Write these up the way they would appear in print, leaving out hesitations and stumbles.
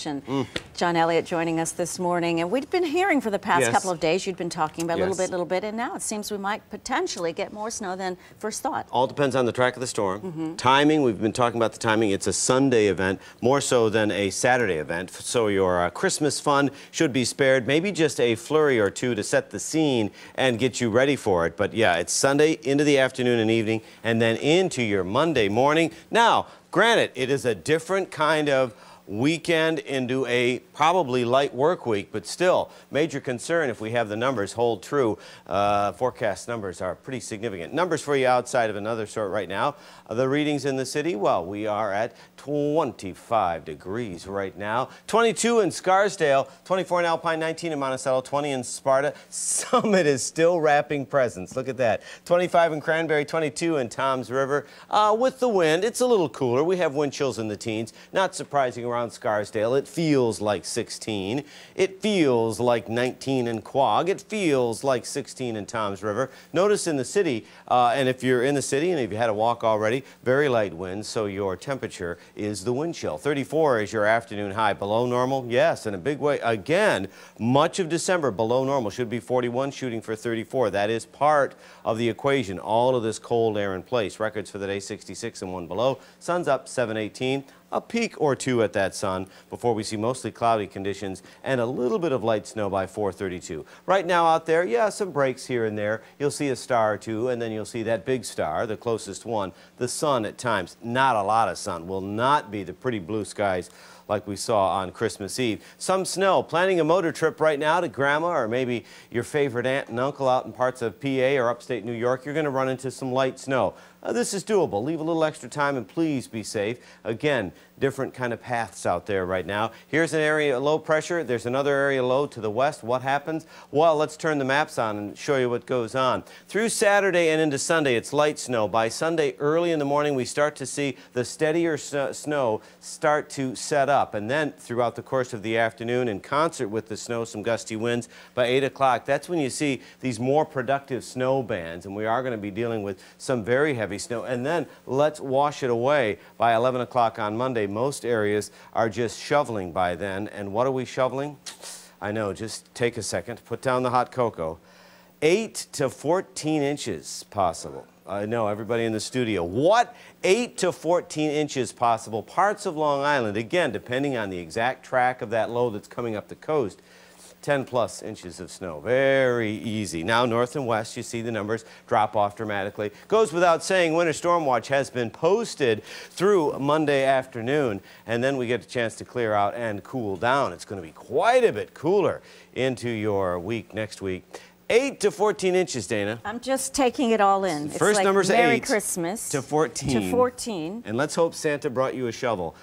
John Elliott joining us this morning, and we've been hearing for the past couple of days, you'd been talking about little bit, and now it seems we might potentially get more snow than first thought. All depends on the track of the storm. Timing, we've been talking about the timing. It's a Sunday event, more so than a Saturday event, so your Christmas fun should be spared. Maybe just a flurry or two to set the scene and get you ready for it. But yeah, it's Sunday into the afternoon and evening, and then into your Monday morning. Now, granted, it is a different kind of weekend into a probably light work week, but still major concern if we have the numbers hold true. Forecast numbers are pretty significant. Numbers for you outside of another sort right now. The readings in the city, well, we are at 25 degrees right now. 22 in Scarsdale, 24 in Alpine, 19 in Monticello, 20 in Sparta. Summit is still wrapping presents. Look at that. 25 in Cranberry, 22 in Toms River. With the wind, it's a little cooler. We have wind chills in the teens. Not surprising around Scarsdale. It feels like 16. It feels like 19 in Quogue. It feels like 16 in Toms River. Notice in the city, and if you're in the city and if you had a walk already, very light winds, so your temperature is the wind chill. 34 is your afternoon high. Below normal? Yes, in a big way. Again, much of December below normal. Should be 41, shooting for 34. That is part of the equation. All of this cold air in place. Records for the day, 66 and 1 below. Sun's up, 718. A peak or two at that sun before we see mostly cloudy conditions and a little bit of light snow by 4:32. Right now out there, yeah, some breaks here and there. You'll see a star or two, and then you'll see that big star, the closest one, the sun at times. Not a lot of sun. Will not be the pretty blue skies like we saw on Christmas Eve. Some snow. Planning a motor trip right now to Grandma or maybe your favorite aunt and uncle out in parts of PA or upstate New York. You're going to run into some light snow. This is doable. Leave a little extra time and please be safe. Again, different kind of paths out there right now. Here's an area low pressure. There's another area low to the west. What happens? Well, let's turn the maps on and show you what goes on. Through Saturday and into Sunday, it's light snow. By Sunday early in the morning, we start to see the steadier snow start to set up. And then throughout the course of the afternoon, in concert with the snow, some gusty winds by 8 o'clock. That's when you see these more productive snow bands. And we are going to be dealing with some very heavy snow, and then let's wash it away by 11 o'clock on Monday. Most areas are just shoveling by then. And what are we shoveling? I know, just take a second, put down the hot cocoa. 8 to 14 inches possible. I know, everybody in the studio. What? 8 to 14 inches possible. Parts of Long Island, again, depending on the exact track of that low that's coming up the coast. 10+ inches of snow. Very easy. Now, north and west, you see the numbers drop off dramatically. Goes without saying, winter storm watch has been posted through Monday afternoon, and then we get a chance to clear out and cool down. It's going to be quite a bit cooler into your week next week. 8 to 14 inches, Dana. I'm just taking it all in. First it's number's like Merry 8 Christmas to 14. To 14. And let's hope Santa brought you a shovel.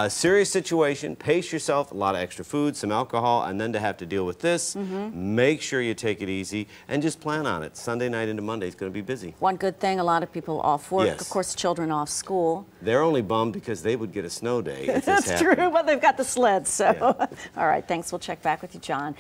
Serious situation. Pace yourself. A lot of extra food, some alcohol, and then to have to deal with this. Make sure you take it easy and just plan on it. Sunday night into Monday is going to be busy. One good thing, a lot of people off work. Yes. Of course, children off school. They're only bummed because they would get a snow day if this That's happened. true, but they've got the sleds, so. Yeah. All right, thanks. We'll check back with you, John.